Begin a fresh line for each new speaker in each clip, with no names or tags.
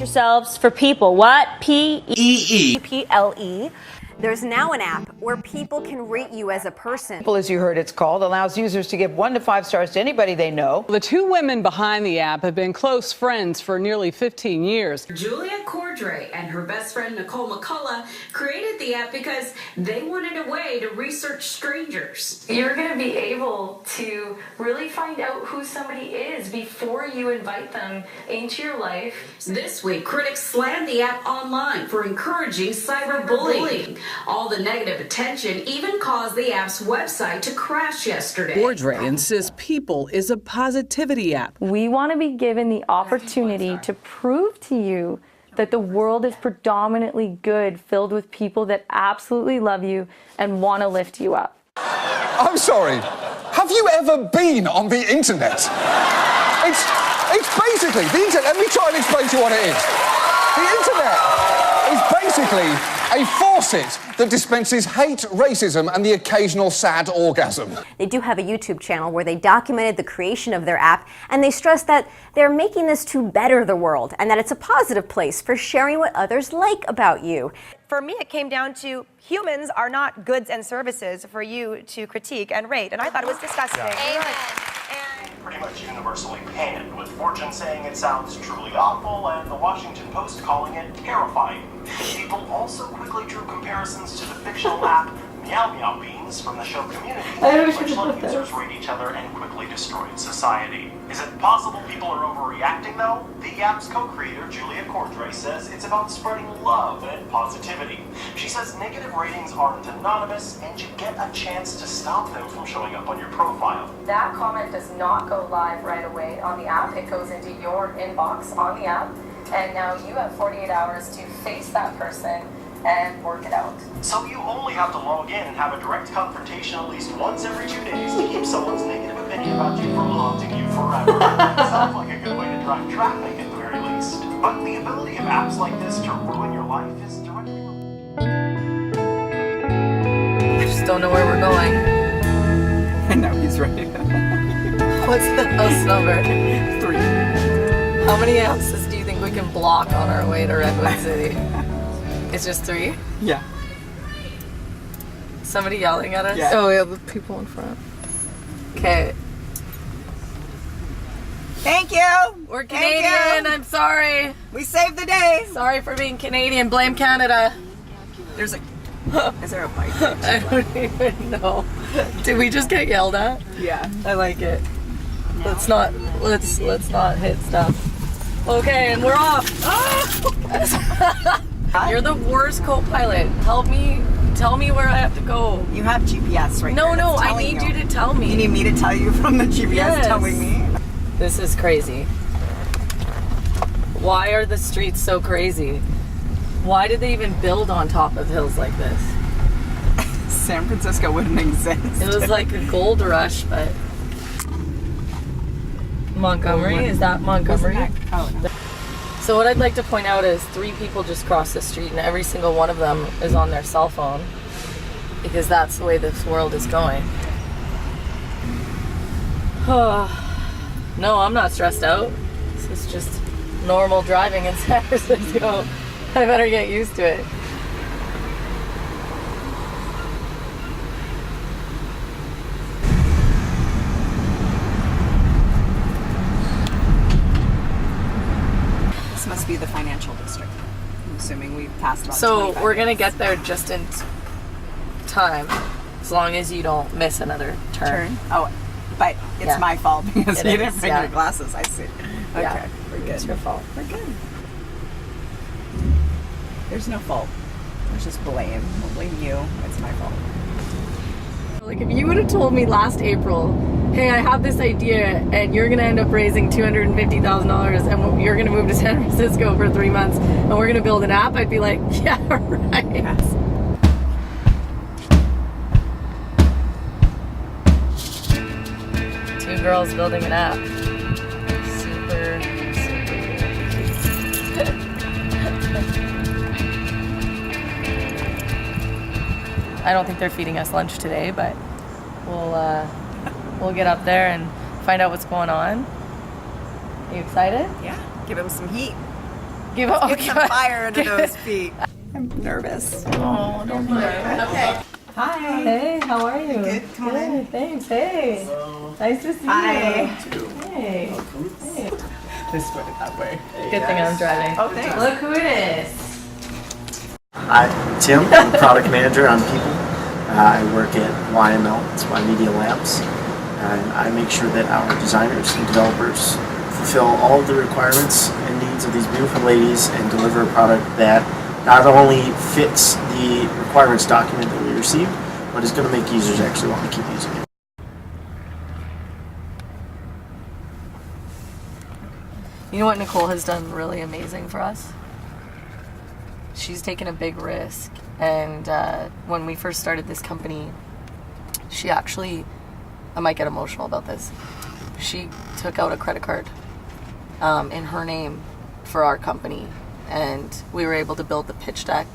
yourselves for Peeple. What? P-E-E.
P-L-E. There's now an app where people can rate you as a person.
Peeple, as you heard it's called, allows users to give 1 to 5 stars to anybody they know.
The two women behind the app have been close friends for nearly 15 years.
Julia Cordray and her best friend Nicole McCullough created the app because they wanted a way to research strangers.
You're going to be able to really find out who somebody is before you invite them into your life.
This week, critics slammed the app online for encouraging cyberbullying. All the negative attention even caused the app's website to crash yesterday.
Cordray insists Peeple is a positivity app.
We want to be given the opportunity to prove to you that the world is predominantly good, filled with people that absolutely love you and want to lift you up.
I'm sorry, have you ever been on the internet? It's basically, the internet, let me try and explain to you what it is. The internet is basically a faucet that dispenses hate, racism, and the occasional sad orgasm.
They do have a YouTube channel where they documented the creation of their app, and they stress that they're making this to better the world and that it's a positive place for sharing what others like about you.
For me, it came down to humans are not goods and services for you to critique and rate, and I thought it was disgusting.
Amen.
Pretty much universally panned, with Fortune saying it sounds truly awful and the Washington Post calling it terrifying. People also quickly drew comparisons to the fictional app Meow Meow Beans from the show Community, which let users rate each other and quickly destroyed society. Is it possible people are overreacting though? The app's co-creator, Julia Cordray, says it's about spreading love and positivity. She says negative ratings aren't anonymous and you get a chance to stop them from showing up on your profile.
That comment does not go live right away on the app. It goes into your inbox on the app, and now you have 48 hours to face that person and work it out.
So you only have to log in and have a direct confrontation at least once every 2 days to keep someone's negative opinion about you from haunting you forever. Sounds like a good way to drive traffic at the very least. But the ability of apps like this to ruin your life is directly...
I just don't know where we're going.
I know, he's right.
What's the house number?
3.
How many houses do you think we can block on our way to Redwood City? It's just 3?
Yeah.
Somebody yelling at us?
Yeah.
Oh, yeah, the people in front. Okay.
Thank you!
We're Canadian, I'm sorry.
We saved the day!
Sorry for being Canadian, blame Canada.
There's a... Is there a bike?
I don't even know. Did we just get yelled at?
Yeah.
I like it. Let's not hit stuff. Okay, and we're off. You're the worst co-pilot. Help me. Tell me where I have to go.
You have GPS right
No,
here.
no, I need you to tell me.
You need me to tell you from the GPS
Yes.
telling me?
This is crazy. Why are the streets so crazy? Why did they even build on top of hills like this?
San Francisco wouldn't exist.
It was like a gold rush, but... Montgomery? Is that Montgomery?
Oh, no.
So what I'd like to point out is 3 people just crossed the street and every single one of them is on their cell phone because that's the way this world is going. No, I'm not stressed out. This is just normal driving in San Francisco. I better get used to it.
This must be the financial district. I'm assuming we passed about
So
25
we're gonna
minutes.
get there just in time, as long as you don't miss another turn.
Oh, but it's
Yeah.
my fault because
It
you
is,
didn't bring
yeah.
your glasses. I see. Okay,
Yeah,
we're good.
it's your fault.
We're good. There's no fault. There's just blame. We'll blame you. It's my fault.
Like if you would have told me last April, hey, I have this idea and you're gonna end up raising $250,000 and you're gonna move to San Francisco for 3 months and we're gonna build an app, I'd be like, yeah, right.
Yes.
Two girls building an app. Super, super weird. I don't think they're feeding us lunch today, but we'll get up there and find out what's going on. Are you excited?
Yeah. Give him some heat.
Give up.
Get some fire under those feet. I'm nervous.
Oh, don't be nervous. Okay. Hi. Hey, how are you?
Good. Come on in.
Thanks. Hey. Nice to see you.
Hi.
Hey. Hey.
Just put it that way.
Good thing I'm driving.
Oh, thanks.
Look who it is.
I'm Tim, I'm product manager on Peeple. I work at YML, it's Y Media Labs, and I make sure that our designers and developers fulfill all of the requirements and needs of these beautiful ladies and deliver a product that not only fits the requirements document that we received, but is going to make users actually want to keep using it.
You know what Nicole has done really amazing for us? She's taken a big risk, and when we first started this company, she actually, I might get emotional about this, she took out a credit card in her name for our company, and we were able to build the pitch deck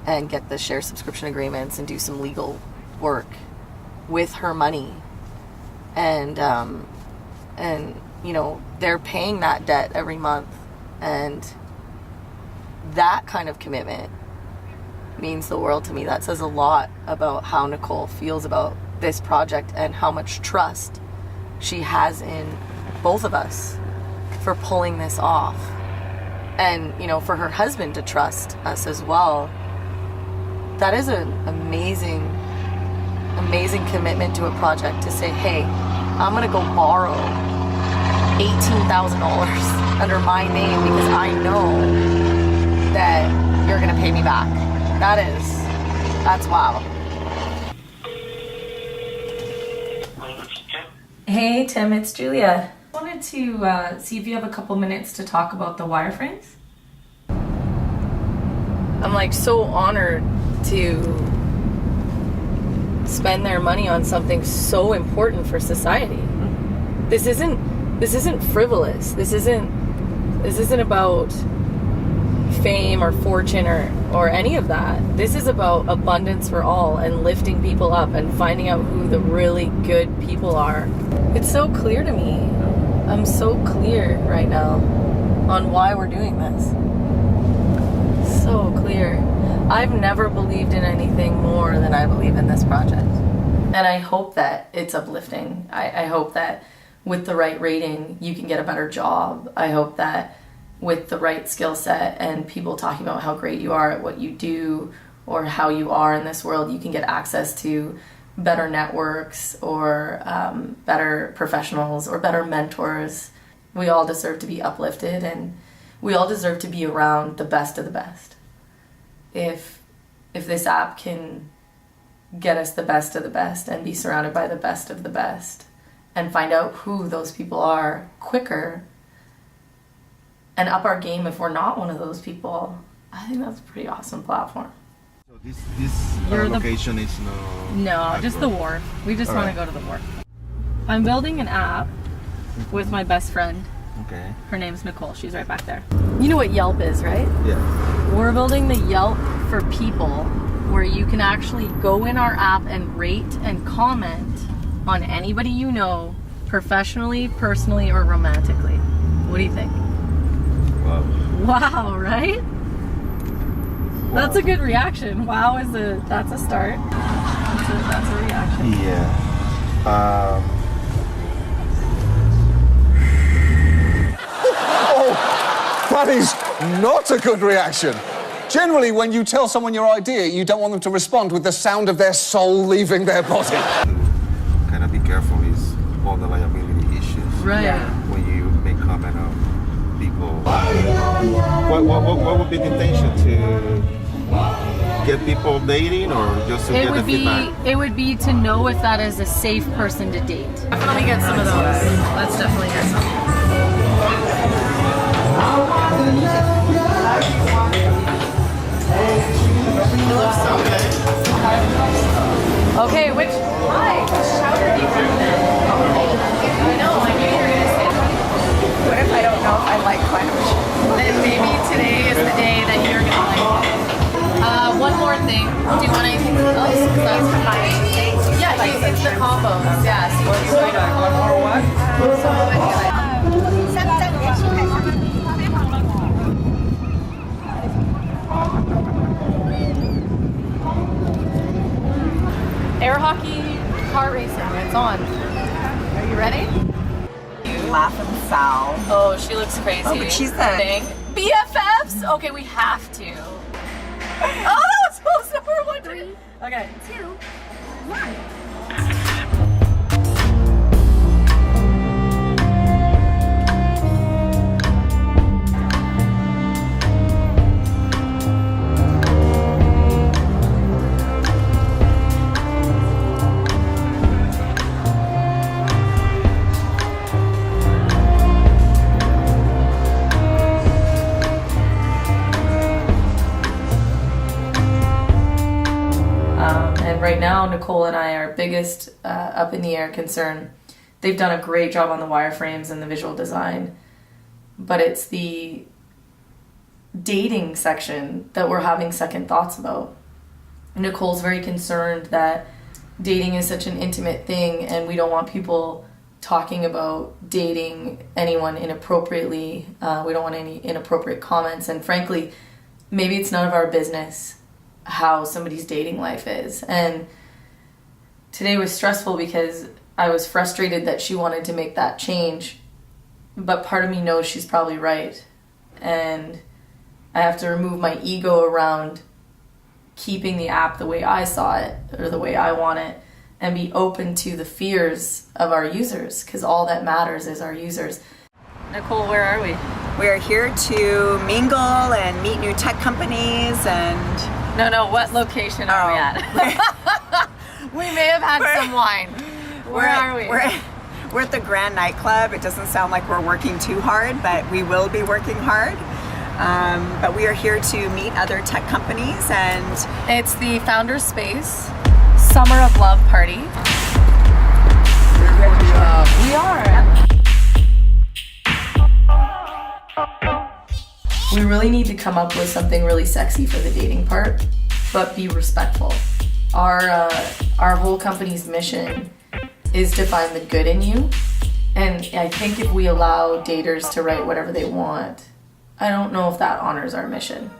and get the share subscription agreements and do some legal work with her money, and you know, they're paying that debt every month, and that kind of commitment means the world to me. That says a lot about how Nicole feels about this project and how much trust she has in both of us for pulling this off. And, you know, for her husband to trust us as well. That is an amazing, amazing commitment to a project, to say, hey, I'm going to go borrow $18,000 under my name because I know that you're gonna pay me back. That's wow.
Hey Tim, it's Julia. I wanted to see if you have a couple minutes to talk about the wireframes.
I'm like so honored to spend their money on something so important for society. This isn't frivolous. This isn't about fame or fortune or any of that. This is about abundance for all and lifting people up and finding out who the really good people are. It's so clear to me. I'm so clear right now on why we're doing this. So clear. I've never believed in anything more than I believe in this project. And I hope that it's uplifting. I hope that with the right rating, you can get a better job. I hope that with the right skill set and people talking about how great you are at what you do or how you are in this world, you can get access to better networks or better professionals or better mentors. We all deserve to be uplifted, and we all deserve to be around the best of the best. If this app can get us the best of the best and be surrounded by the best of the best and find out who those people are quicker and up our game if we're not one of those people, I think that's a pretty awesome platform.
So this location is
No, just the wharf. We just want to go to the wharf. I'm building an app with my best friend.
Okay.
Her name's Nicole. She's right back there. You know what Yelp is, right?
Yeah.
We're building the Yelp for people, where you can actually go in our app and rate and comment on anybody you know, professionally, personally, or romantically. What do you think?
Wow.
Wow, right?
Wow.
That's a good reaction. Wow that's a start. That's a reaction.
Yeah.
Oh, that is not a good reaction. Generally, when you tell someone your idea, you don't want them to respond with the sound of their soul leaving their body.
Kind of be careful is all the liability issues.
Right.
Yeah.
When you make comment on people. What would be the intention? To get people dating or just to get the feedback?
It would be to know if that is a safe person to date. Definitely get some of those. Let's definitely get some. You look so good. Okay, which shower do you recommend? I know, I knew you were gonna say that.
What if I don't know if I like clowns?
Then maybe today is the day that you're gonna like it. One more thing. Do you want anything else? That's fine. Yeah, it's the combos. Yeah, so you can like one more what? So
Laughing Sal.
Oh, she looks crazy.
Oh, but she's the
thing. BFFs? Okay, we have to. Oh, that was supposed to be 1, 3. Okay. 2, 1.
And right now, Nicole and I, our biggest up in the air concern, they've done a great job on the wireframes and the visual design, but it's the dating section that we're having second thoughts about. Nicole's very concerned that dating is such an intimate thing and we don't want people talking about dating anyone inappropriately. We don't want any inappropriate comments, and frankly, maybe it's none of our business how somebody's dating life is. And today was stressful because I was frustrated that she wanted to make that change, but part of me knows she's probably right, and I have to remove my ego around keeping the app the way I saw it or the way I want it, and be open to the fears of our users, because all that matters is our users.
Nicole, where are we?
We're here to mingle and meet new tech companies and...
No, what location are we at? We may have had some wine. Where are we?
We're at the Grand Nightclub. It doesn't sound like we're working too hard, but we will be working hard. But we are here to meet other tech companies, and
it's the Founders Space Summer of Love Party.
We are. We really need to come up with something really sexy for the dating part, but be respectful. Our whole company's mission is to find the good in you, and I think if we allow daters to write whatever they want, I don't know if that honors our mission.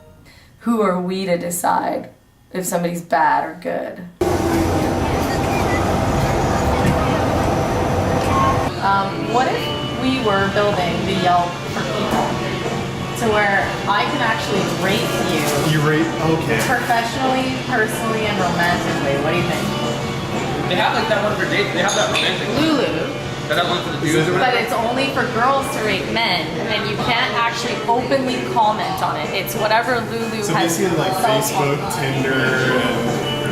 Who are we to decide if somebody's bad or good? What if we were building the Yelp for people, to where I can actually rate you?
You rate? Okay.
Professionally, personally, and romantically. What do you think?
They have like that one for dates. They have that romantic.
Lulu.
They have one for the dudes or
But
whatever.
it's only for girls to rate men, and you can't actually openly comment on it. It's whatever Lulu
So
has.
basically like Facebook, Tinder,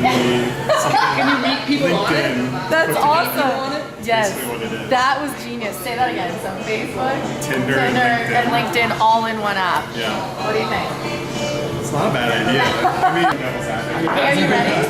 and
Can you meet people on it? That's awesome. Yes,
basically what it is.
that was genius. Say that again. So Facebook,
Tinder,
and LinkedIn all in one app.
Yeah.
What do you think?
It's not a bad idea. I mean, devil's advocate.
Are you ready?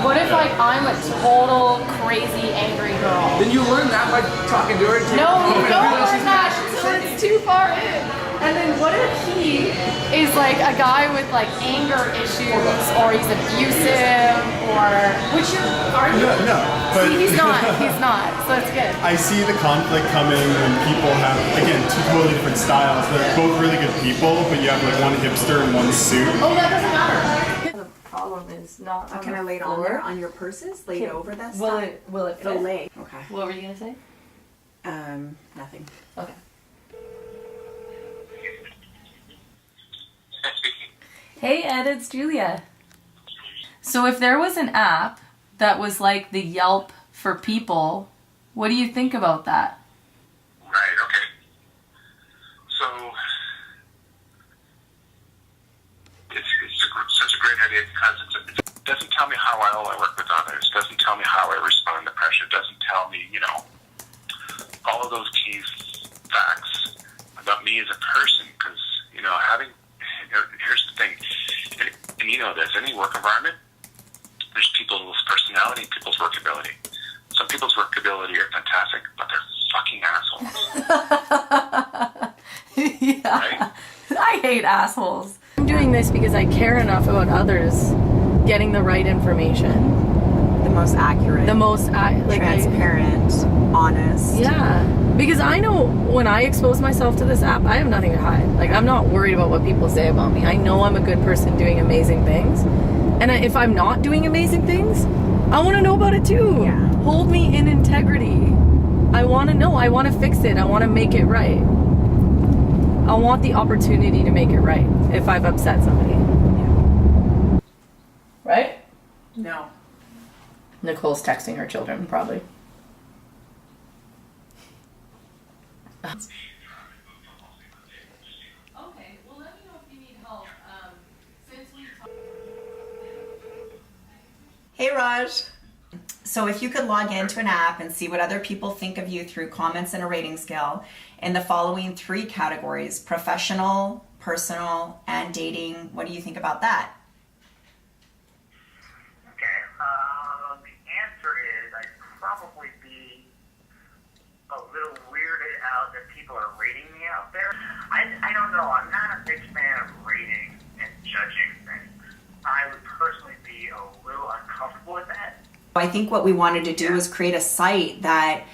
What if like I'm a total crazy angry girl?
Then you learn that by talking to her.
No, you don't learn that until it's too far in. And then what if he is like a guy with like anger issues, or he's abusive, or which are you?
No, but
See, he's not. So it's good.
I see the conflict coming when people have, again, two totally different styles. They're both really good people, but you have like one hipster and one suit.
Oh, that doesn't matter. The problem is not.
can I lay it on there on your purses? Lay it over that stuff?
Will it fit?
It'll lay. Okay.
What were you gonna say?
Nothing.
Okay. Hey Ed, it's Julia. So if there was an app that was like the Yelp for people, what do you think about that?
Right, okay. So, it's such a great idea because it doesn't tell me how well I work with others, doesn't tell me how I respond to pressure, doesn't tell me, all of those key facts about me as a person, because, here's the thing, and you know this, any work environment, there's people's personality, people's work ability. Some people's work ability are fantastic, but they're fucking assholes.
Yeah.
Right?
I hate assholes.
I'm doing this because I care enough about others getting the right information.
The most accurate.
The most
transparent, honest.
Yeah. Because I know when I expose myself to this app, I have nothing to hide. Like, I'm not worried about what people say about me. I know I'm a good person doing amazing things. And if I'm not doing amazing things, I want to know about it too.
Yeah.
Hold me in integrity.
I want to know. I want to fix it. I want to make it right. I want the opportunity to make it right if I've upset somebody. Yeah. Right?
No.
Nicole's texting her children, probably.
Okay, well let me know if you need help. Since we
Hey Raj. So if you could log into an app and see what other people think of you through comments and a rating scale in the following 3 categories: professional, personal, and dating, what do you think about that?
The answer is I'd probably be a little weirded out that people are rating me out there. I don't know. I'm not a big fan of rating and judging things. I would personally be a little uncomfortable with that.
I think what we wanted to do was create a site that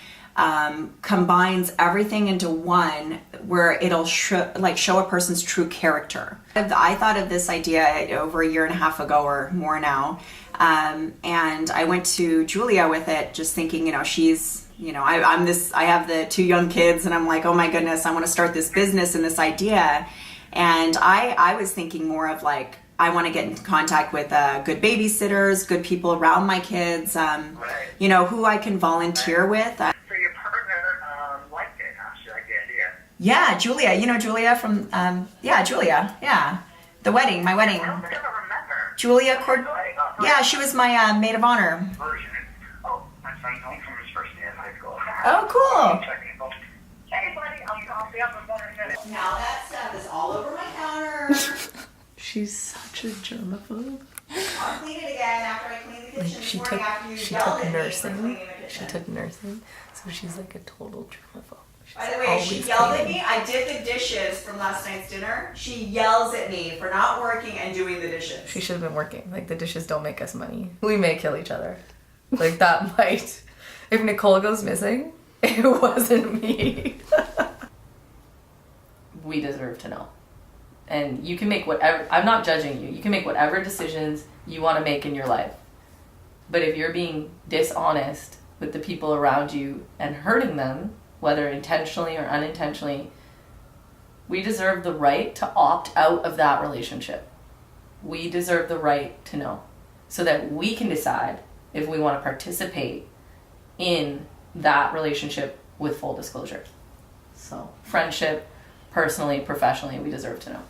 combines everything into one, where it'll show a person's true character. I thought of this idea over a year and a half ago or more now, and I went to Julia with it, just thinking, she's, I have the 2 young kids, and I'm like, oh my goodness, I want to start this business and this idea, and I was thinking more of like, I want to get in contact with good babysitters, good people around my kids, who I can volunteer with.
So your partner liked it, huh? She liked the idea.
Yeah, Julia. You know Julia from, Julia. Yeah. The wedding, my wedding.
I don't think I remember.
Julia Yeah, she was my maid of honor.
Version. Oh, my son's home from his first day of high school.
Oh, cool.
Hey, buddy, I'll be up in 1 minute.
Now that stuff is all over my counter.
She's such a germaphobe.
I'll clean it again after I clean the kitchen.
She
this morning after you
she
yelled
took
at me for
nursing.
cleaning the kitchen.
She took nursing, so she's like a total germaphobe.
By the way, she yelled at me. I did the dishes from last night's dinner. She yells at me for not working and doing the dishes.
She should have been working. Like, the dishes don't make us money. We may kill each other. Like, that might. If Nicole goes missing, it wasn't me. We deserve to know. And you can make whatever, I'm not judging you. You can make whatever decisions you want to make in your life. But if you're being dishonest with the people around you and hurting them, whether intentionally or unintentionally, we deserve the right to opt out of that relationship. We deserve the right to know, so that we can decide if we want to participate in that relationship with full disclosure. So, friendship, personally, professionally, we deserve to know.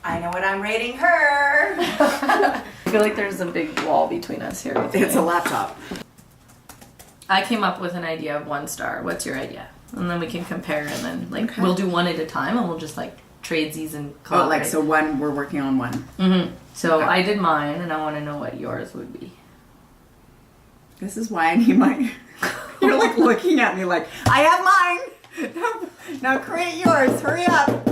I know what I'm rating her.
I feel like there's a big wall between us here.
It's a laptop.
I came up with an idea of 1 star. What's your idea? And then we can compare, and then we'll do 1 at a time, and we'll just trade these and collaborate.
So one, we're working on 1.
Mm-hmm. So I did mine, and I want to know what yours would be.
This is why I need mine. You're looking at me like, I have mine. Now create yours. Hurry up.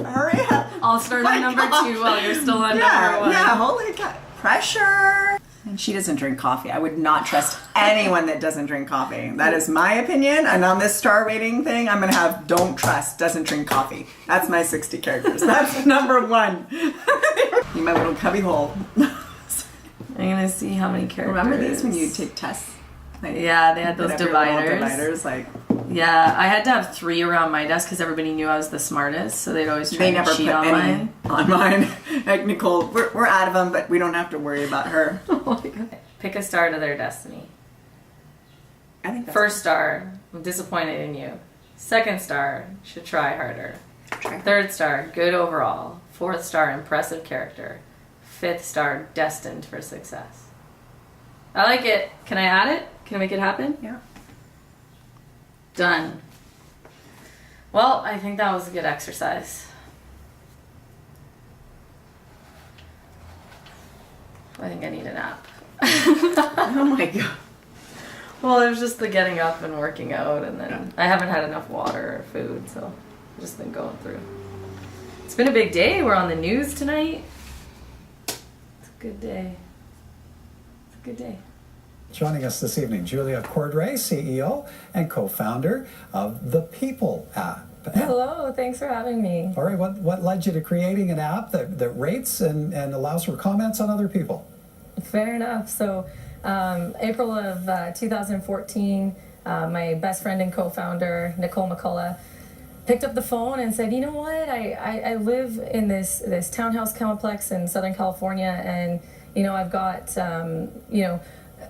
I'll start on number 2 while you're still on number 1.
Yeah, holy cow. Pressure. And she doesn't drink coffee. I would not trust anyone that doesn't drink coffee. That is my opinion. And on this star rating thing, I'm going to have don't trust, doesn't drink coffee. That's my 60 characters. That's number 1. In my little cubby hole.
I'm going to see how many characters.
Remember these when you take tests?
Yeah, they had those dividers. Yeah, I had to have 3 around my desk because everybody knew I was the smartest, so they'd always try to cheat on mine.
On mine. Like Nicole, we're out of them, but we don't have to worry about her.
Pick a star to their destiny.
I think
First star, I'm disappointed in you. 2nd star, should try harder. 3rd star, good overall. 4th star, impressive character. 5th star, destined for success. I like it. Can I add it? Can I make it happen?
Yeah.
Done. Well, I think that was a good exercise. I think I need a nap.
Oh my god.
Well, it was just the getting up and working out, and then I haven't had enough water or food, so I've just been going through. It's been a big day. We're on the news tonight. It's a good day. It's a good day.
Joining us this evening, Julia Cordray, CEO and co-founder of the Peeple app.
Hello, thanks for having me.
All right, what led you to creating an app that rates and allows for comments on other people?
Fair enough. So April of 2014, my best friend and co-founder, Nicole McCullough, picked up the phone and said, you know what, I live in this townhouse complex in Southern California, and I've got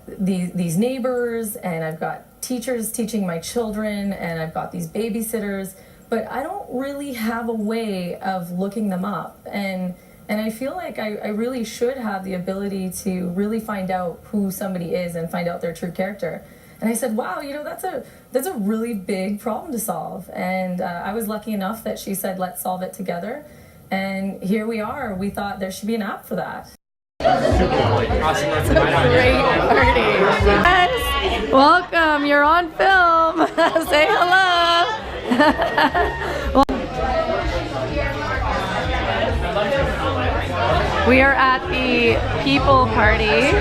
these neighbors, and I've got teachers teaching my children, and I've got these babysitters, but I don't really have a way of looking them up, and I feel like I really should have the ability to really find out who somebody is and find out their true character. And I said, wow, that's a really big problem to solve. And I was lucky enough that she said, let's solve it together. And here we are. We thought there should be an app for that.
Awesome. It's a great party. Yes. Welcome. You're on film. Say hello. We are at the Peeple party.
This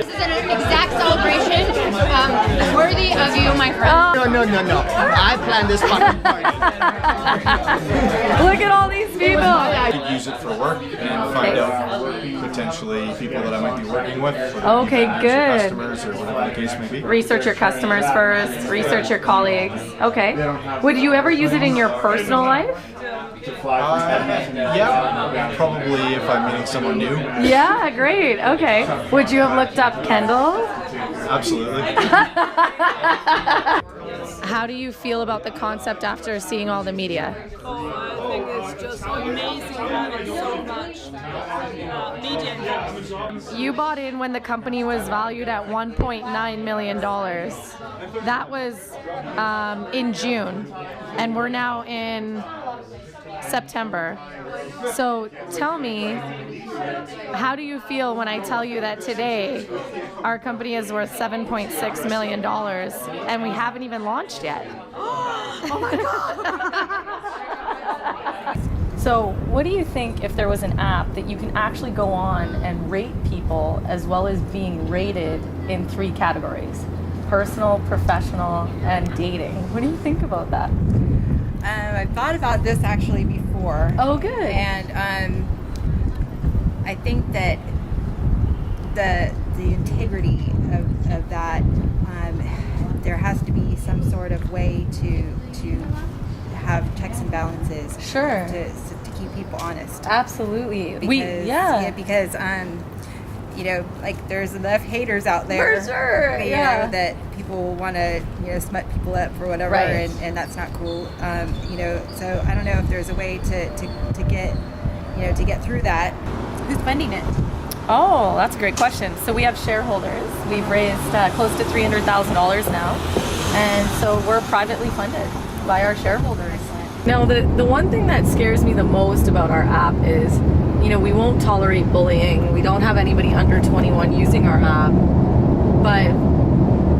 is an exact celebration worthy of you, my friend.
No. I planned this fucking party.
Look at all these people.
I could use it for work and find out potentially people that I might be working with.
Okay, good.
Customers or whatever the case may be.
Research your customers first, research your colleagues. Okay. Would you ever use it in your personal life?
Yeah, probably if I'm meeting someone new.
Yeah, great. Okay. Would you have looked up Kendall?
Absolutely.
How do you feel about the concept after seeing all the media?
I think it's just amazing having so much media involved.
You bought in when the company was valued at $1.9 million. That was in June, and we're now in September. So tell me, how do you feel when I tell you that today our company is worth $7.6 million and we haven't even launched yet?
Oh my God!
So what do you think if there was an app that you can actually go on and rate people as well as being rated in 3 categories? Personal, professional, and dating. What do you think about that?
I've thought about this actually before.
Oh, good.
And I think that the integrity of that, there has to be some sort of way to have checks and balances.
Sure.
To keep people honest.
Absolutely.
Because like there's enough haters out there.
For sure.
You know, that people want to, smut people up for whatever,
right.
and that's not cool. So I don't know if there's a way to get through that. Who's funding it?
Oh, that's a great question. So we have shareholders. We've raised close to $300,000 now, and so we're privately funded by our shareholders. Now, the one thing that scares me the most about our app is, we won't tolerate bullying. We don't have anybody under 21 using our app. But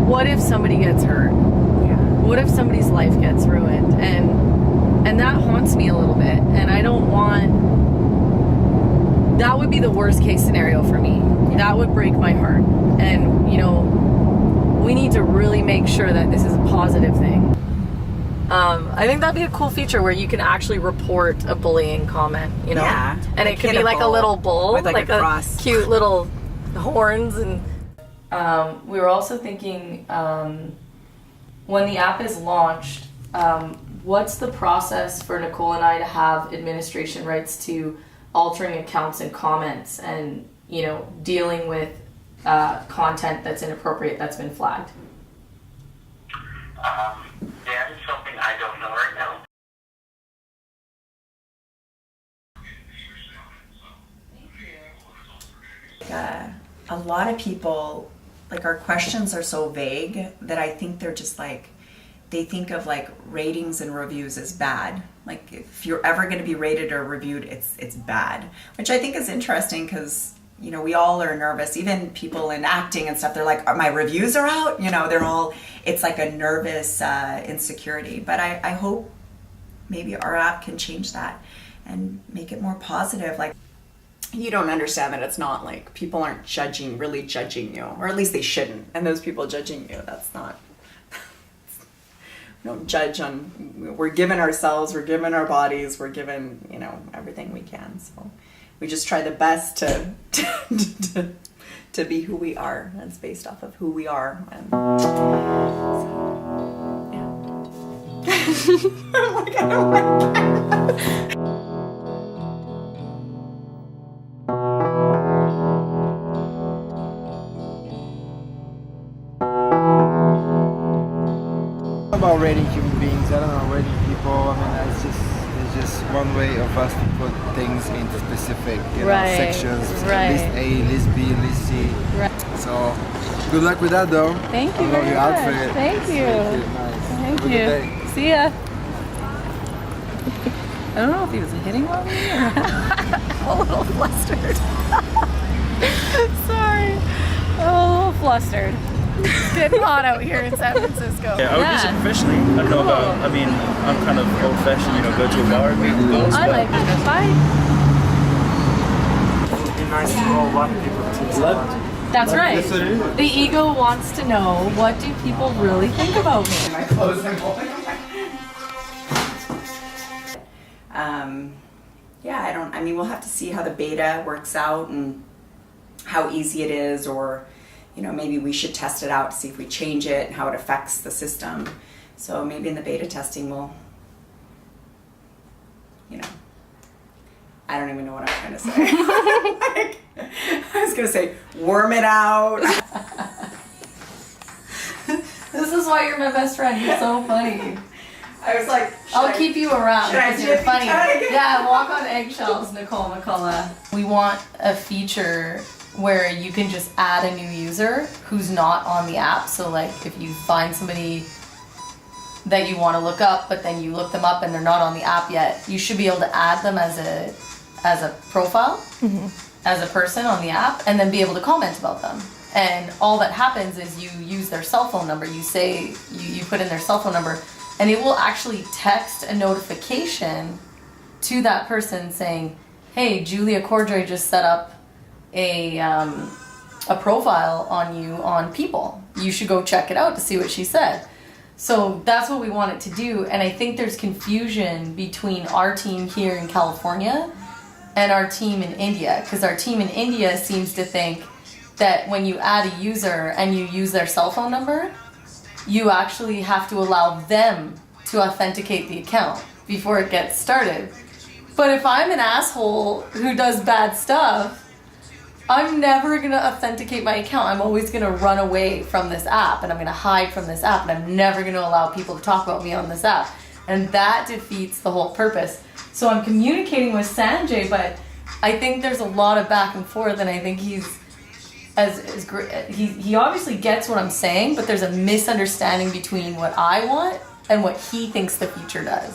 what if somebody gets hurt?
Yeah.
What if somebody's life gets ruined? And that haunts me a little bit. And I don't want... That would be the worst case scenario for me. Yeah. That would break my heart. And, we need to really make sure that this is a positive thing. I think that'd be a cool feature where you can actually report a bullying comment,
Yeah.
And it could be like a little bull
with like a cross.
Cute little horns. And we were also thinking, when the app is launched, what's the process for Nicole and I to have administration rights to altering accounts and comments and, dealing with content that's inappropriate that's been flagged?
That is something I don't know right now.
A lot of people, our questions are so vague that I think they're just they think of ratings and reviews as bad. If you're ever going to be rated or reviewed, it's bad, which I think is interesting because we all are nervous. Even people in acting and stuff, they're like, my reviews are out. It's like a nervous insecurity. But I hope maybe our app can change that and make it more positive. You don't understand that it's not people aren't really judging you, or at least they shouldn't. And those people judging you, that's not, we don't judge we're given ourselves, we're given our bodies, we're given, everything we can. So we just try the best to to be who we are. It's based off of who we are. And so, yeah. I'm like, I don't like that.
About rating human beings, I don't know, rating people. I mean, it's just one way of us to put things into specific, sections. List A, list B, list C.
Right.
So, good luck with that, though.
Thank you
I love
very
your
much.
outfit.
Thank you.
Nice.
Thank
Have a
you.
good day.
See ya. I don't know if he was hitting on me or a little flustered. Sorry. A little flustered. It's getting hot out here in San Francisco.
Yeah, I would visit professionally. I don't know about, I mean, I'm kind of old fashioned, go to a bar, meet girls.
I like it. Bye.
It would be nice to know what people think about it.
That's right. The ego wants to know, what do people really think about me?
My clothes are going. Yeah, I mean, we'll have to see how the beta works out and how easy it is, or, maybe we should test it out to see if we change it and how it affects the system. So maybe in the beta testing we'll, I don't even know what I'm trying to say. I was gonna say, worm it out.
This is why you're my best friend. You're so funny.
I was like,
I'll keep you around because you're funny.
tag?
Yeah, walk on eggshells, Nicole McCullough. We want a feature where you can just add a new user who's not on the app. So like if you find somebody that you want to look up, but then you look them up and they're not on the app yet, you should be able to add them as a profile, as a person on the app, and then be able to comment about them. And all that happens is you use their cell phone number. You say, you put in their cell phone number, and it will actually text a notification to that person saying, hey, Julia Cordray just set up a profile on you on Peeple. You should go check it out to see what she said. So that's what we want it to do. And I think there's confusion between our team here in California and our team in India, because our team in India seems to think that when you add a user and you use their cell phone number, you actually have to allow them to authenticate the account before it gets started. But if I'm an asshole who does bad stuff, I'm never gonna authenticate my account. I'm always gonna run away from this app, and I'm gonna hide from this app, and I'm never gonna allow people to talk about me on this app. And that defeats the whole purpose. So I'm communicating with Sanjay, but I think there's a lot of back and forth, and I think he's as great. He obviously gets what I'm saying, but there's a misunderstanding between what I want and what he thinks the future does.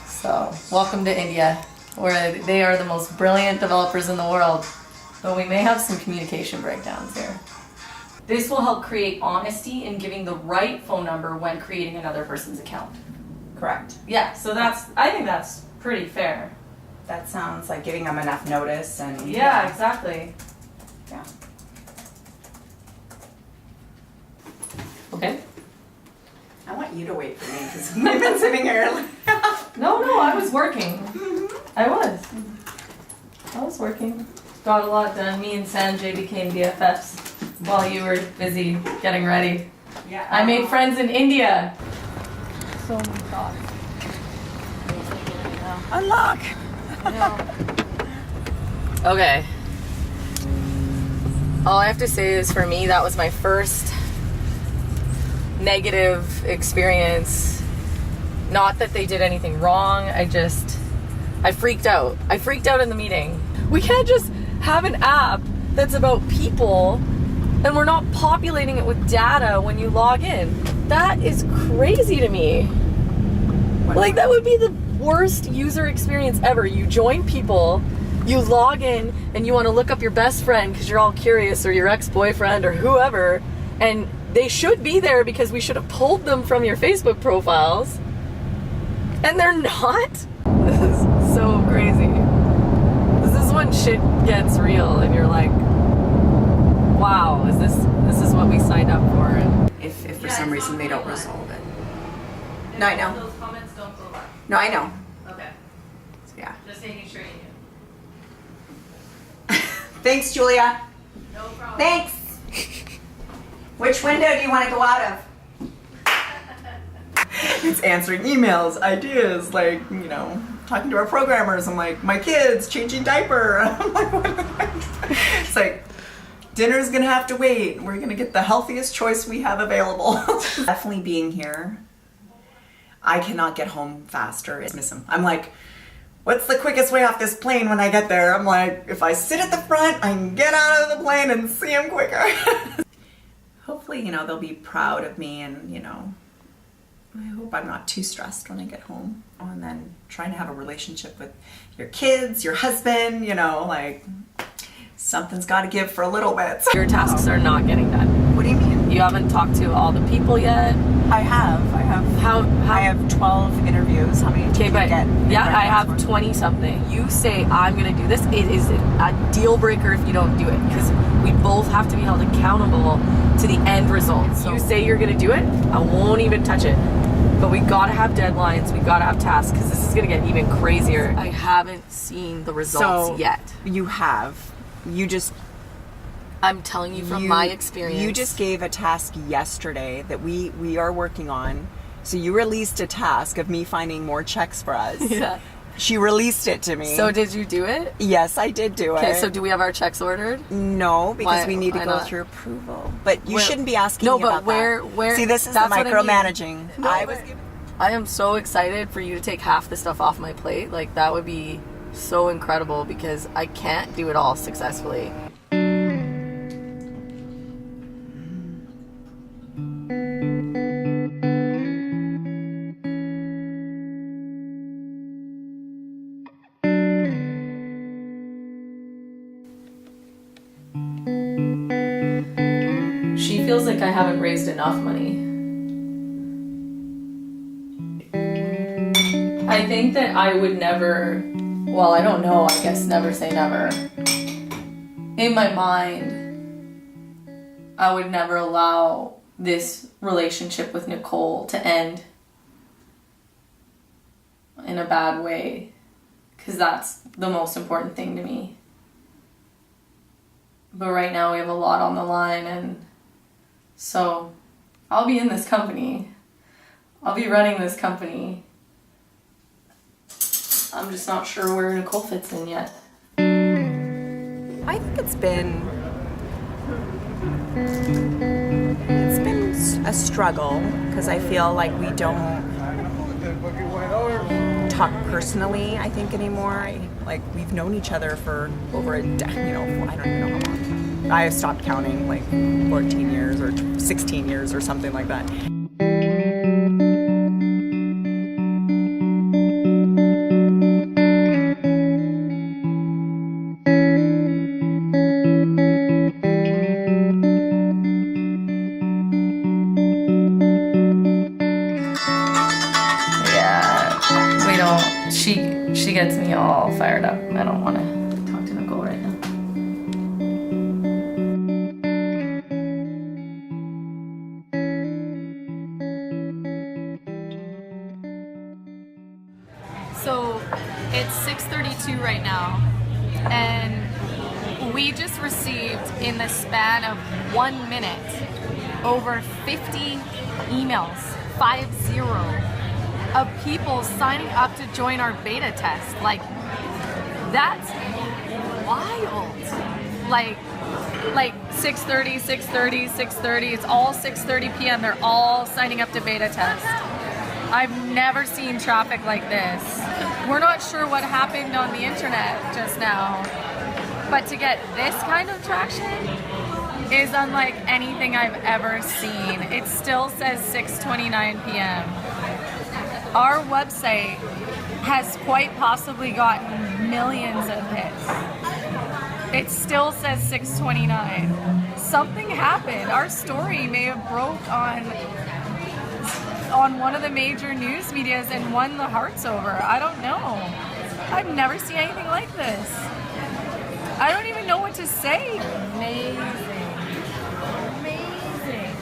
So welcome to India, where they are the most brilliant developers in the world. But we may have some communication breakdowns here. This will help create honesty in giving the right phone number when creating another person's account.
Correct.
Yeah, so I think that's pretty fair.
That sounds like giving them enough notice and...
Yeah, exactly.
Yeah.
Okay.
I want you to wait for me because I've been sitting here like...
No, I was working. I was working. Got a lot done. Me and Sanjay became BFFs while you were busy getting ready.
Yeah.
I made friends in India. So many thoughts.
Unlock!
Okay. All I have to say is, for me, that was my first negative experience. Not that they did anything wrong. I freaked out. I freaked out in the meeting. We can't just have an app that's about people and we're not populating it with data when you log in. That is crazy to me. Like, that would be the worst user experience ever. You join Peeple, you log in, and you want to look up your best friend because you're all curious, or your ex-boyfriend or whoever, and they should be there because we should have pulled them from your Facebook profiles, and they're not? This is so crazy. This is when shit gets real and you're like, wow, this is what we signed up for? And
if for some reason they don't resolve it. No, I know.
Those comments don't go back.
No, I know.
Okay.
So, yeah.
Just making sure you knew.
Thanks, Julia. Thanks. Which window do you want to go out of?
It's answering emails, ideas, like, you know, talking to our programmers. I'm like, my kids, changing diaper. I'm like, what the heck? It's like, dinner's gonna have to wait. We're gonna get the healthiest choice we have available. Definitely being here. I cannot get home faster. I miss him. I'm like, what's the quickest way off this plane when I get there? I'm like, if I sit at the front, I can get out of the plane and see him quicker. Hopefully, you know, they'll be proud of me, and, you know, I hope I'm not too stressed when I get home. Oh, and then trying to have a relationship with your kids, your husband, you know, like, something's got to give for a little bit.
Your tasks are not getting done.
What do you mean?
You haven't talked to all the people yet?
I have.
How?
I have 12 interviews. How many did you get?
Yeah, I have 20 something. You say I'm gonna do this, it is a deal breaker if you don't do it, because we both have to be held accountable to the end result. So you say you're gonna do it, I won't even touch it. But we gotta have deadlines, we gotta have tasks, because this is gonna get even crazier. I haven't seen the results yet.
You have. You just...
I'm telling you from my experience.
You just gave a task yesterday that we are working on. So you released a task of me finding more checks for us.
Yeah.
She released it to me.
So did you do it?
Yes, I did do it.
Okay, so do we have our checks ordered?
No, because we need to go through approval. But you shouldn't be asking me about that.
where?
See, this is the micromanaging.
No, I am so excited for you to take half the stuff off my plate. Like, that would be so incredible, because I can't do it all successfully. She feels like I haven't raised enough money. I think that I would never, well, I don't know, I guess never say never. In my mind, I would never allow this relationship with Nicole to end in a bad way, because that's the most important thing to me. But right now we have a lot on the line, and so I'll be in this company. I'll be running this company. I'm just not sure where Nicole fits in yet.
I think it's been a struggle, because I feel like we don't talk personally, I think, anymore. Like, we've known each other for over a decade, you know, I don't even know how long. I have stopped counting, like 14 years or 16 years or something like that.
She gets me all fired up. I don't want to talk to Nicole right now. So it's 6:32 right now, and we just received, in the span of 1 minute, over 50 emails, 50, of people signing up to join our beta test. Like, that's wild. Like 6:30, 6:30, 6:30. It's all 6:30 p.m. They're all signing up to beta test. I've never seen traffic like this. We're not sure what happened on the internet just now, but to get this kind of traction is unlike anything I've ever seen. It still says 6:29 p.m. Our website has quite possibly gotten millions of hits. It still says 6:29. Something happened. Our story may have broke on one of the major news medias and won the hearts over. I don't know. I've never seen anything like this. I don't even know what to say. Amazing. Amazing.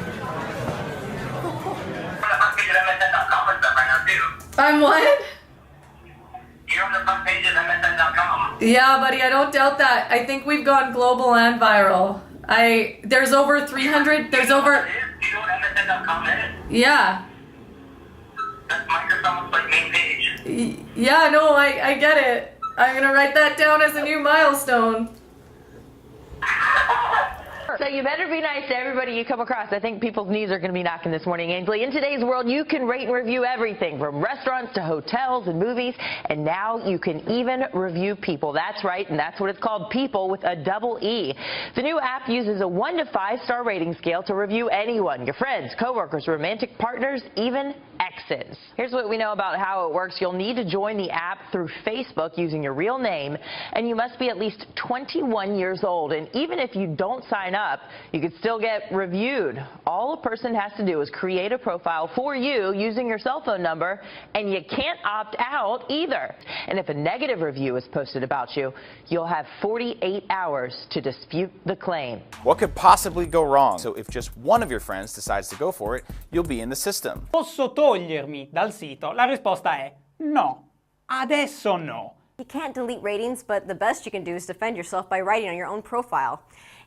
I'm what?
You're on the front page of MSN.com.
Yeah, buddy, I don't doubt that. I think we've gone global and viral.
There's over 300. There's over. Yeah.
That's Microsoft's like main page.
Yeah, no, I get it. I'm gonna write that down as a new milestone.
So you better be nice to everybody you come across. I think people's knees are going to be knocking this morning, Ainsley. In today's world, you can rate and review everything from restaurants to hotels and movies. And now you can even review people. That's right, and that's what it's called, Peeple with a double E. The new app uses a 1 to 5 star rating scale to review anyone, your friends, coworkers, romantic partners, even exes. Here's what we know about how it works. You'll need to join the app through Facebook using your real name, and you must be at least 21 years old. And even if you don't sign up, you could still get reviewed. All a person has to do is create a profile for you using your cell phone number, and you can't opt out either. And if a negative review is posted about you, you'll have 48 hours to dispute the claim.
What could possibly go wrong? So if just one of your friends decides to go for it, you'll be in the system.
Posso togliermi dal sito? La risposta è no. Adesso no.
You can't delete ratings, but the best you can do is defend yourself by writing on your own profile.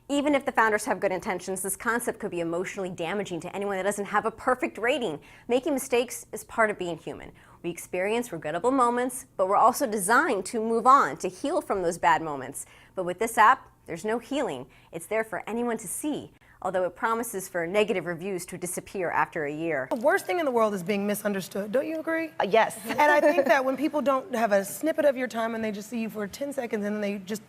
Even if the founders have good intentions, this concept could be emotionally damaging to anyone that doesn't have a perfect rating. Making mistakes is part of being human. We experience regrettable moments, but we're also designed to move on, to heal from those bad moments. But with this app, there's no healing. It's there for anyone to see, although it promises for negative reviews to disappear after a year.
The worst thing in the world is being misunderstood. Don't you agree?
Yes.
And I think that when people don't have a snippet of your time and they just see you for 10 seconds and then they just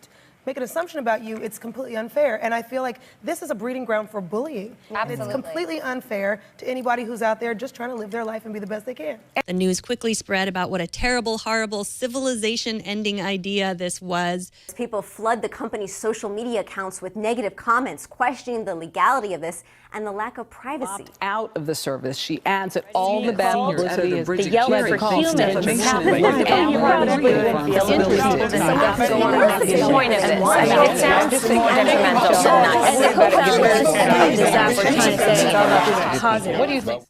make an assumption about you, it's completely unfair. And I feel like this is a breeding ground for bullying.
Absolutely.
It's completely unfair to anybody who's out there just trying to live their life and be the best they can.
The news quickly spread about what a terrible, horrible, civilization-ending idea this was.
People flood the company's social media accounts with negative comments, questioning the legality of this and the lack of privacy.
Out of the service, she adds that all the bad publicity is
The yelling for humans. The point of this. I mean, it sounds more detrimental than nice. And the co-founders of this app were trying to say it's all about being positive. What do you think?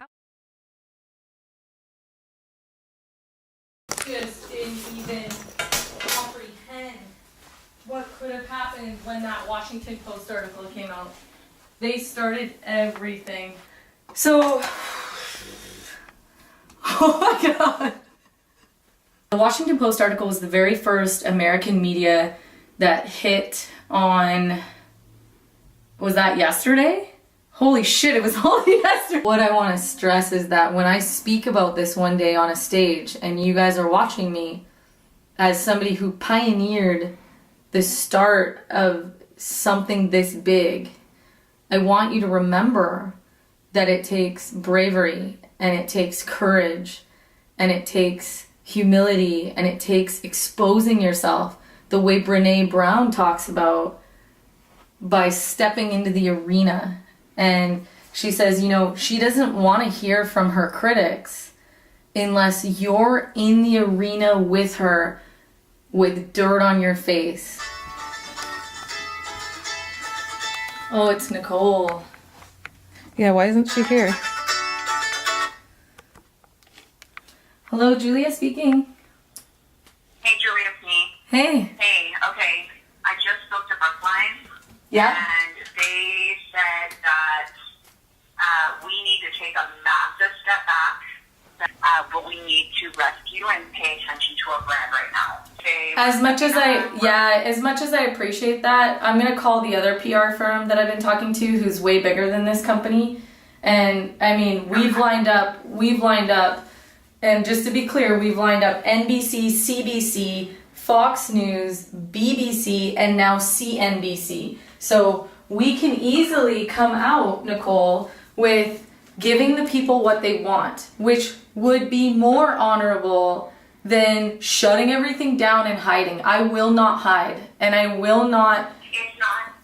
Just didn't even comprehend what could have happened when that Washington Post article came out. They started everything. So, oh my God. The Washington Post article was the very first American media that hit on, was that yesterday? Holy shit, it was only yesterday. What I want to stress is that when I speak about this one day on a stage and you guys are watching me as somebody who pioneered the start of something this big, I want you to remember that it takes bravery and it takes courage and it takes humility and it takes exposing yourself the way Brené Brown talks about, by stepping into the arena. And she says, you know, she doesn't want to hear from her critics unless you're in the arena with her with dirt on your face. Oh, it's Nicole.
Yeah, why isn't she here?
Hello, Julia speaking.
Hey, Julia, it's me.
Hey.
Hey, okay. I just spoke to Brookline.
Yeah?
And they said that we need to take a massive step back, but we need to rescue and pay attention to our brand right now.
As much as I appreciate that, I'm gonna call the other PR firm that I've been talking to, who's way bigger than this company. And I mean, we've lined up, and just to be clear, we've lined up NBC, CBC, Fox News, BBC, and now CNBC. So we can easily come out, Nicole, with giving the people what they want, which would be more honorable than shutting everything down and hiding. I will not hide, and I will not.
It's not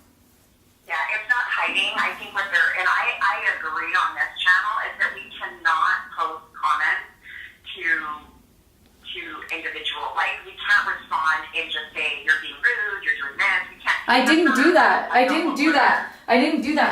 hiding. I think what they're, and I agree on this channel, is that we cannot post comments to individual, like we can't respond and just say you're being rude, you're doing this, we can't.
I didn't do that.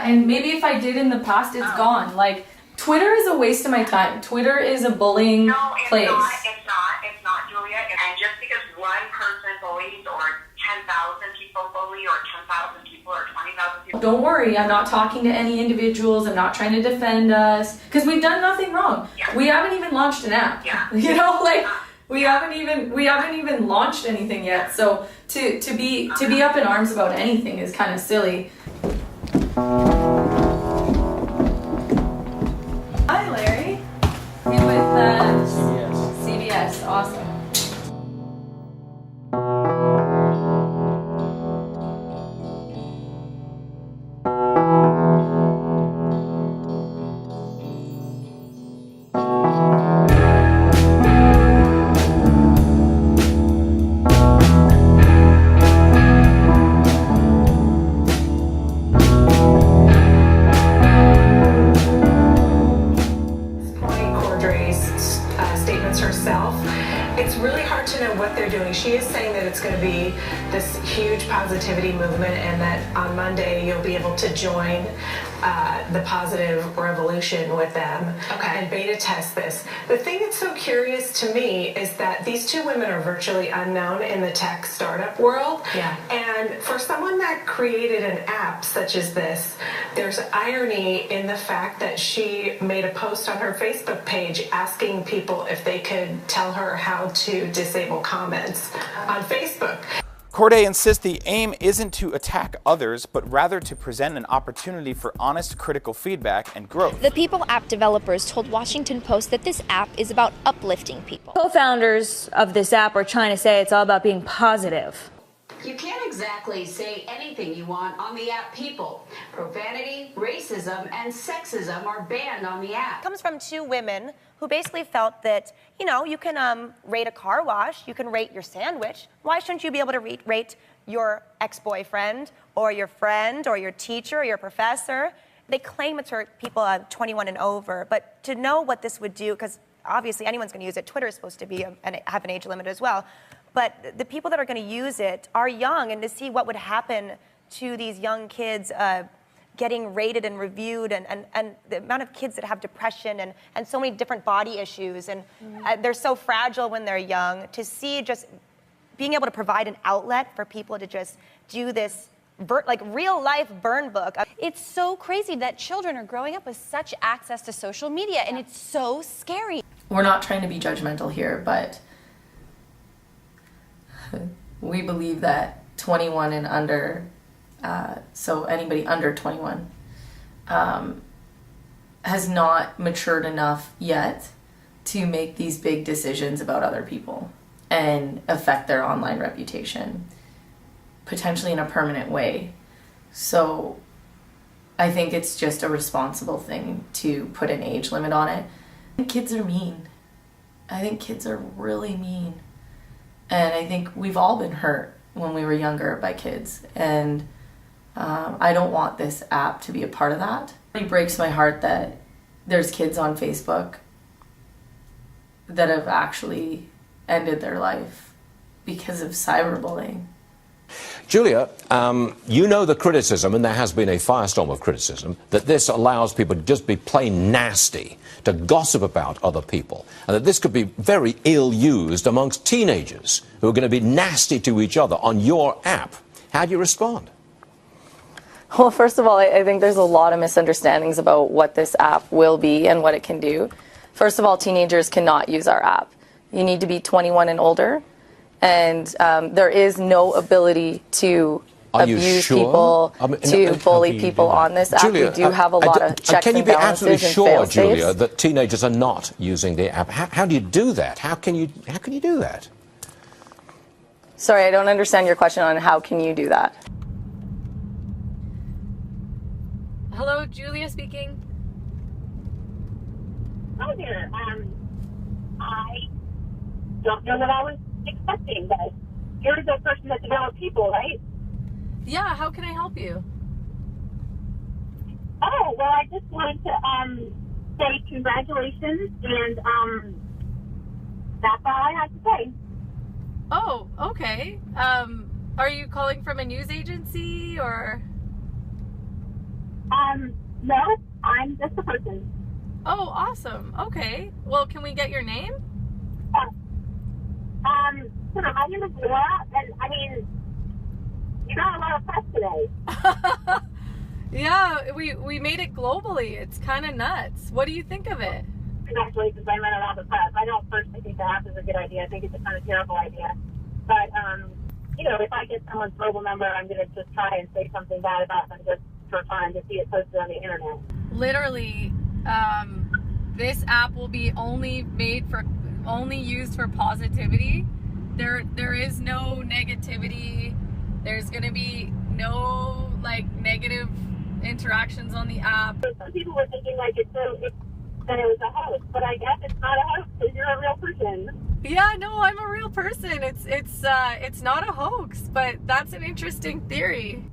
And maybe if I did in the past, it's gone. Like, Twitter is a waste of my time. Twitter is a bullying place.
It's not, Julia. And just because one person bullies, or 10,000 people bully, or 10,000 people, or 20,000 people,
don't worry, I'm not talking to any individuals, I'm not trying to defend us, because we've done nothing wrong. We haven't even launched an app. You know, like we haven't even launched anything yet. So to be up in arms about anything is kind of silly. Hi, Larry. You with CBS. Awesome.
It's really hard to know what they're doing. She is saying that it's going to be this huge positivity movement and that on Monday you'll be able to join the positive revolution with them and beta test this. The thing that's so curious to me is that these two women are virtually unknown in the tech startup world. And for someone that created an app such as this, there's irony in the fact that she made a post on her Facebook page asking people if they could tell her how to disable comments on Facebook.
Corday insists the aim isn't to attack others, but rather to present an opportunity for honest critical feedback and growth.
The Peeple app developers told Washington Post that this app is about uplifting people.
Co-founders of this app are trying to say it's all about being positive.
You can't exactly say anything you want on the app Peeple. Profanity, racism, and sexism are banned on the app.
It comes from two women who basically felt that, you know, you can rate a car wash, you can rate your sandwich. Why shouldn't you be able to rate your ex-boyfriend or your friend or your teacher or your professor? They claim it's for people 21 and over, but to know what this would do, because obviously anyone's going to use it. Twitter is supposed to be have an age limit as well. But the people that are going to use it are young, and to see what would happen to these young kids getting rated and reviewed, and the amount of kids that have depression and so many different body issues, and they're so fragile when they're young, to see just being able to provide an outlet for people to just do this like real life burn book.
It's so crazy that children are growing up with such access to social media, and it's so scary.
We're not trying to be judgmental here, but we believe that 21 and under, so anybody under 21, has not matured enough yet to make these big decisions about other people and affect their online reputation, potentially in a permanent way. So I think it's just a responsible thing to put an age limit on it. I think kids are mean. I think kids are really mean. And I think we've all been hurt when we were younger by kids. And I don't want this app to be a part of that. It really breaks my heart that there's kids on Facebook that have actually ended their life because of cyberbullying.
Julia, you know the criticism, and there has been a firestorm of criticism, that this allows people to just be plain nasty, to gossip about other people, and that this could be very ill-used amongst teenagers who are going to be nasty to each other on your app. How do you respond?
Well, first of all, I think there's a lot of misunderstandings about what this app will be and what it can do. First of all, teenagers cannot use our app. You need to be 21 and older. And there is no ability to abuse people, to bully people on this app.
Julia,
we do have a lot of checks
can you
and
be
balances
absolutely
and
sure,
fail-safes.
Julia, that teenagers are not using the app? How do you do that? How can you do that?
Sorry, I don't understand your question on how can you do that.
Hello, Julia speaking.
Hi there. I don't know what I was expecting, but you're the person that developed Peeple, right?
Yeah, how can I help you?
Oh, well, I just wanted to say congratulations, and that's all I have to say.
Oh, okay. Are you calling from a news agency or?
No, I'm just a person.
Oh, awesome. Okay. Well, can we get your name?
My name is Laura, and I mean, you got a lot of press today.
Yeah, we made it globally. It's kind of nuts. What do you think of it?
Congratulations, I met it all the press. I don't personally think the app is a good idea. I think it's a kind of terrible idea. But, you know, if I get someone's mobile number, I'm going to just try and say something bad about them just for fun to see it posted on the internet.
Literally, this app will be only used for positivity. There is no negativity. There's going to be no, like, negative interactions on the app.
Some people were thinking, like, that it was a hoax, but I guess it's not a hoax because you're a real person.
Yeah, no, I'm a real person. It's not a hoax, but that's an interesting theory.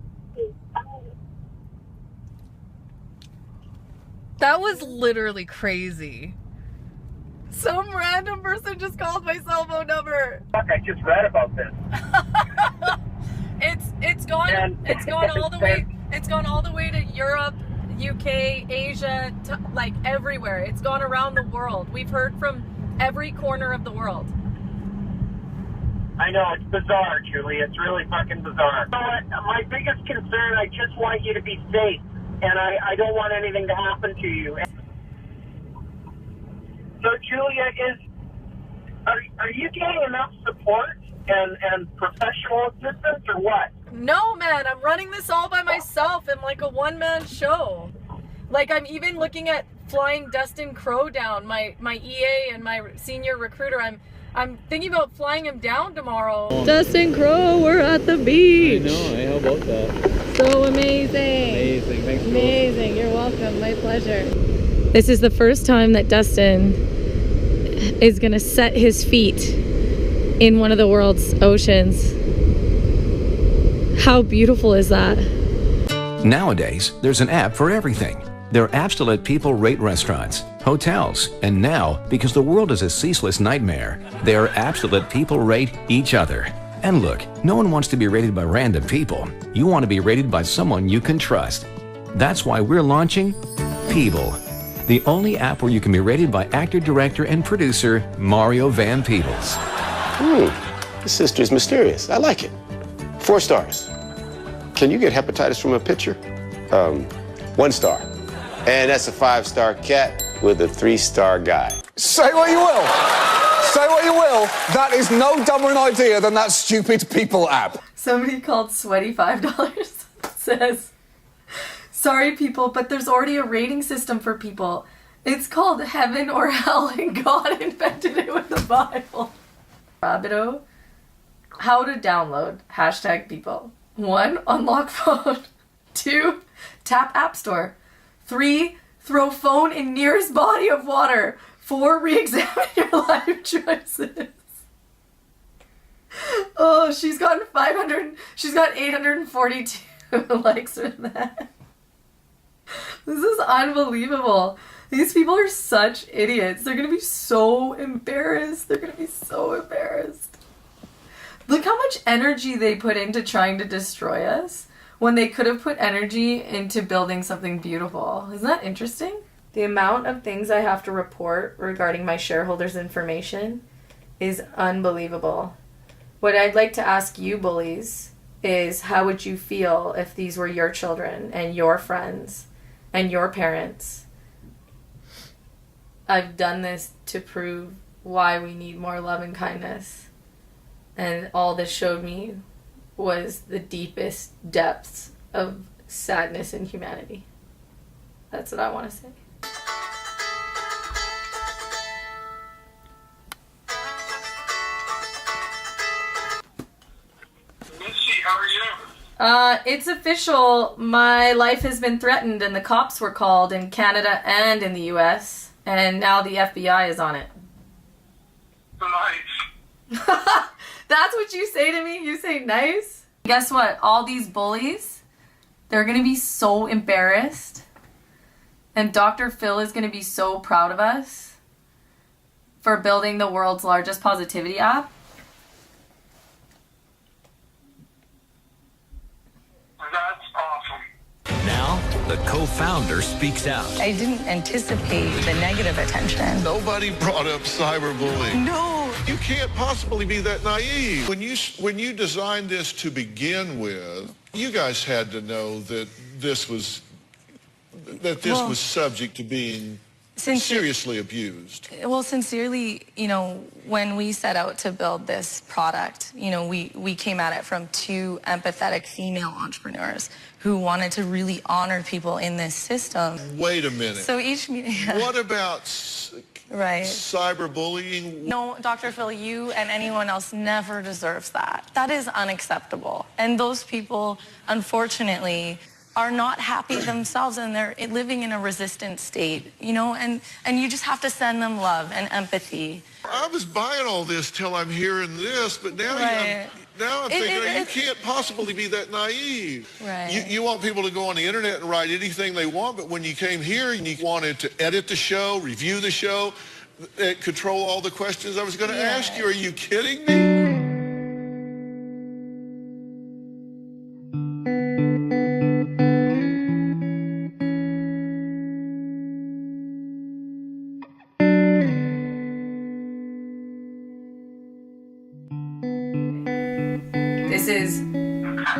That was literally crazy. Some random person just called my cell phone number.
Fuck, I just read about this.
It's gone all the way. It's gone all the way to Europe, UK, Asia, like everywhere. It's gone around the world. We've heard from every corner of the world.
I know, it's bizarre, Julie. It's really fucking bizarre. You know what? My biggest concern, I just want you to be safe, and I don't want anything to happen to you. So, Julia, are you getting enough support and professional assistance, or what?
No, man, I'm running this all by myself. I'm like a one-man show. Like, I'm even looking at flying Dustin Crow down, my EA and my senior recruiter. I'm thinking about flying him down tomorrow. Dustin Crow, we're at the beach.
I know, how about that?
So amazing.
Amazing, thanks.
Amazing, you're welcome, my pleasure. This is the first time that Dustin is gonna set his feet in one of the world's oceans. How beautiful is that?
Nowadays, there's an app for everything. There are apps to let people rate restaurants, hotels, and now, because the world is a ceaseless nightmare, there are apps that let people rate each other. And look, no one wants to be rated by random people. You want to be rated by someone you can trust. That's why we're launching Peeple, the only app where you can be rated by actor, director, and producer Mario Van Peebles.
This sister's mysterious. I like it. 4 stars. Can you get hepatitis from a picture? 1 star. And that's a 5-star cat with a 3-star guy.
Say what you will. Say what you will. That is no dumber an idea than that stupid Peeple app.
Somebody called Sweaty $5 says, sorry people, but there's already a rating system for people. It's called Heaven or Hell, and God invented it with the Bible. Rabbito, how to download #Peeple. 1, unlock phone. 2, tap App Store. 3, throw phone in nearest body of water. 4, re-examine your life choices. Oh, she's got 842 likes for that. This is unbelievable. These people are such idiots. They're gonna be so embarrassed. They're gonna be so embarrassed. Look how much energy they put into trying to destroy us when they could have put energy into building something beautiful. Isn't that interesting? The amount of things I have to report regarding my shareholders' information is unbelievable. What I'd like to ask you bullies is, how would you feel if these were your children and your friends and your parents? I've done this to prove why we need more love and kindness. And all this showed me was the deepest depths of sadness and humanity. That's what I want to say.
Missy, how are you?
It's official. My life has been threatened, and the cops were called in Canada and in the US, and now the FBI is on it.
Nice.
That's what you say to me? You say nice? Guess what? All these bullies, they're gonna be so embarrassed, and Dr. Phil is gonna be so proud of us for building the world's largest positivity app.
That's awesome.
Now, the co-founder speaks out.
I didn't anticipate the negative attention.
Nobody brought up cyberbullying.
No.
You can't possibly be that naive. When you designed this to begin with, you guys had to know that this was that this was subject to being seriously abused?
Well, sincerely, you know, when we set out to build this product, you know, we came at it from two empathetic female entrepreneurs who wanted to really honor people in this system.
Wait a minute.
So each meeting...
What about cyberbullying?
No, Dr. Phil, you and anyone else never deserves that. That is unacceptable. And those people, unfortunately, are not happy themselves, and they're living in a resistant state, you know, and you just have to send them love and empathy.
I was buying all this till I'm hearing this, but now I'm thinking, you can't possibly be that naive.
Right.
You want people to go on the internet and write anything they want, but when you came here and you wanted to edit the show, review the show, control all the questions I was going to ask you, are you kidding me?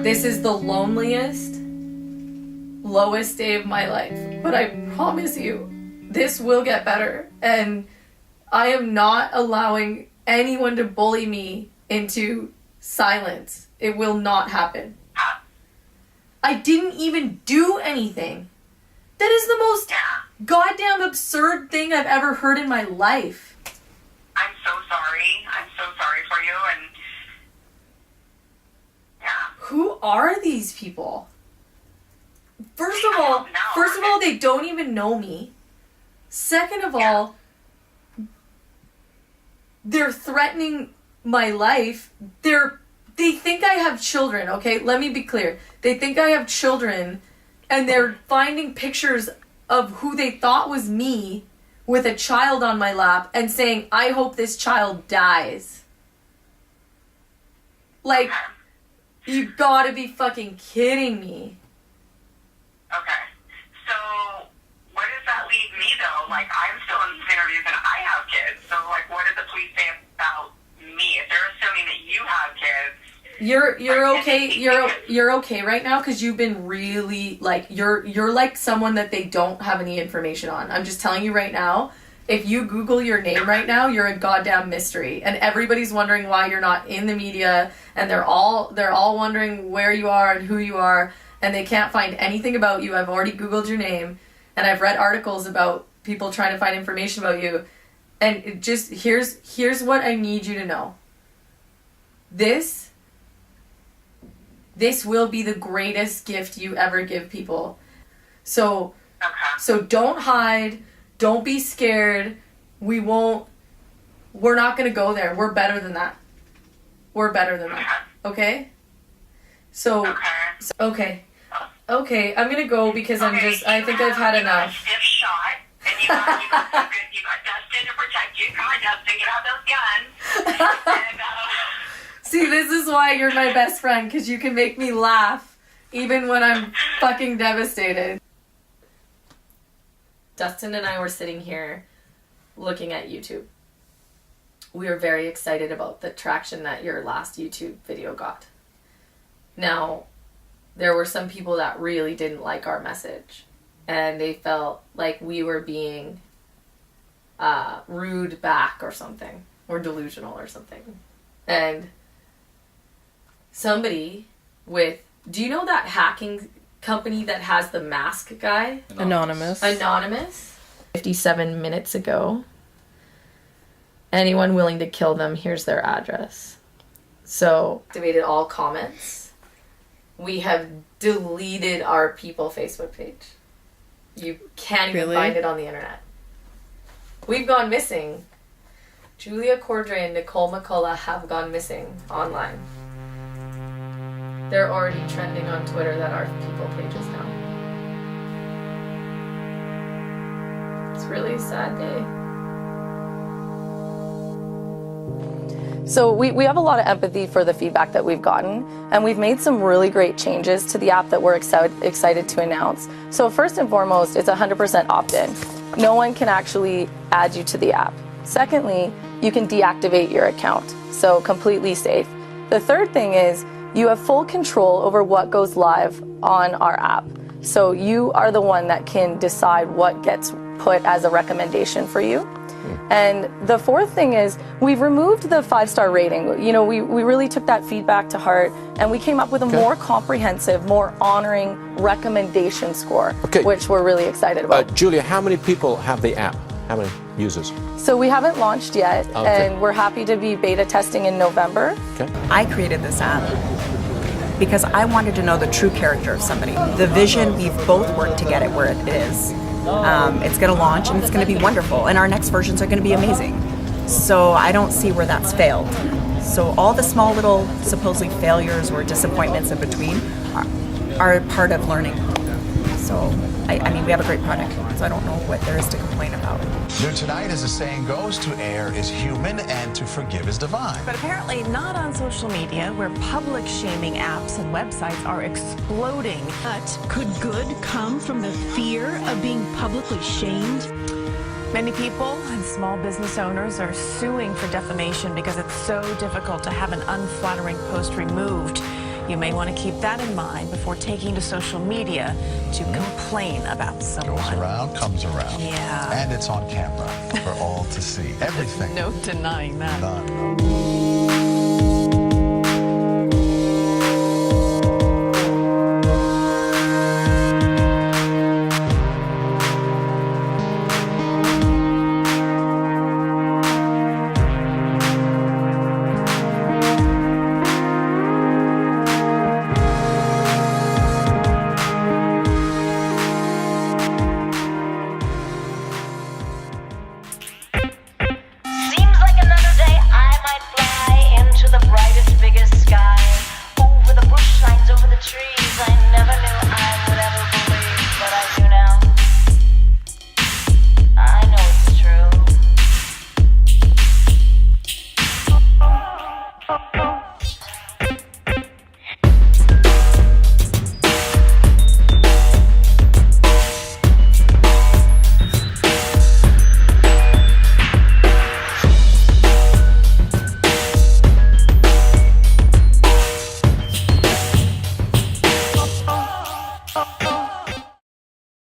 This is the loneliest, lowest day of my life. But I promise you, this will get better. And I am not allowing anyone to bully me into silence. It will not happen. I didn't even do anything. That is the most goddamn absurd thing I've ever heard in my life.
I'm so sorry. I'm so sorry for you, and
who are these people? First of all, they don't even know me. Second of all, they're threatening my life. They think I have children, okay? Let me be clear. They think I have children, and they're finding pictures of who they thought was me with a child on my lap and saying, I hope this child dies. Like, you gotta be fucking kidding me.
okay. So where does that leave me, though? Like, I'm still in these interviews and I have kids. So, like, what did the police say about me? If they're assuming that you have kids... You're okay right now because you've been really, like, you're like someone that they don't have any information on. I'm just telling you right now, if you Google your name right now, you're a goddamn mystery. And everybody's wondering why you're not in the media, and they're all wondering where you are and who you are, and they can't find anything about you. I've already Googled your name, and I've read articles about people trying to find information about you. And it just here's what I need you to know. This will be the greatest gift you ever give people. So don't hide. Don't be scared. We're not going to go there. We're better than that. Okay? Okay, I'm going to go because I think I've had enough. Stiff shot, and you got Dustin to protect you. Come on, Dustin, get out those guns. And,
See, this is why you're my best friend, because you can make me laugh even when I'm fucking devastated. Dustin and I were sitting here looking at YouTube. We were very excited about the traction that your last YouTube video got. Now, there were some people that really didn't like our message, and they felt like we were being rude back or something, or delusional or something. And somebody with, do you know that hacking company that has the mask guy?
Anonymous.
57 minutes ago. Anyone willing to kill them, here's their address. So, activated all comments. We have deleted our Peeple Facebook page. You can't even find it on the internet. We've gone missing. Julia Cordray and Nicole McCullough have gone missing online. They're already trending on Twitter that our Peeple page is now. It's really a sad day.
So we have a lot of empathy for the feedback that we've gotten, and we've made some really great changes to the app that we're excited to announce. So first and foremost, it's 100% opt-in. No one can actually add you to the app. Secondly, you can deactivate your account, so completely safe. The third thing is you have full control over what goes live on our app. So you are the one that can decide what gets put as a recommendation for you. And the fourth thing is we've removed the 5-star rating. You know, we really took that feedback to heart, and we came up with a more comprehensive, more honoring recommendation score, which we're really excited about.
Julia, how many people have the app? How many users?
So we haven't launched yet, and we're happy to be beta testing in November.
I created this app because I wanted to know the true character of somebody. The vision, we've both worked to get it where it is. It's going to launch and it's going to be wonderful, and our next versions are going to be amazing. So I don't see where that's failed. So all the small little supposedly failures or disappointments in between are part of learning. So I mean, we have a great product, so I don't know what there is to complain about.
New tonight, as the saying goes, to err is human and to forgive is divine.
But apparently not on social media, where public shaming apps and websites are exploding.
But could good come from the fear of being publicly shamed?
Many people and small business owners are suing for defamation because it's so difficult to have an unflattering post removed. You may want to keep that in mind before taking to social media to complain about someone.
Goes around, comes around.
Yeah.
And it's on camera for all to see. Everything.
No denying that.
None.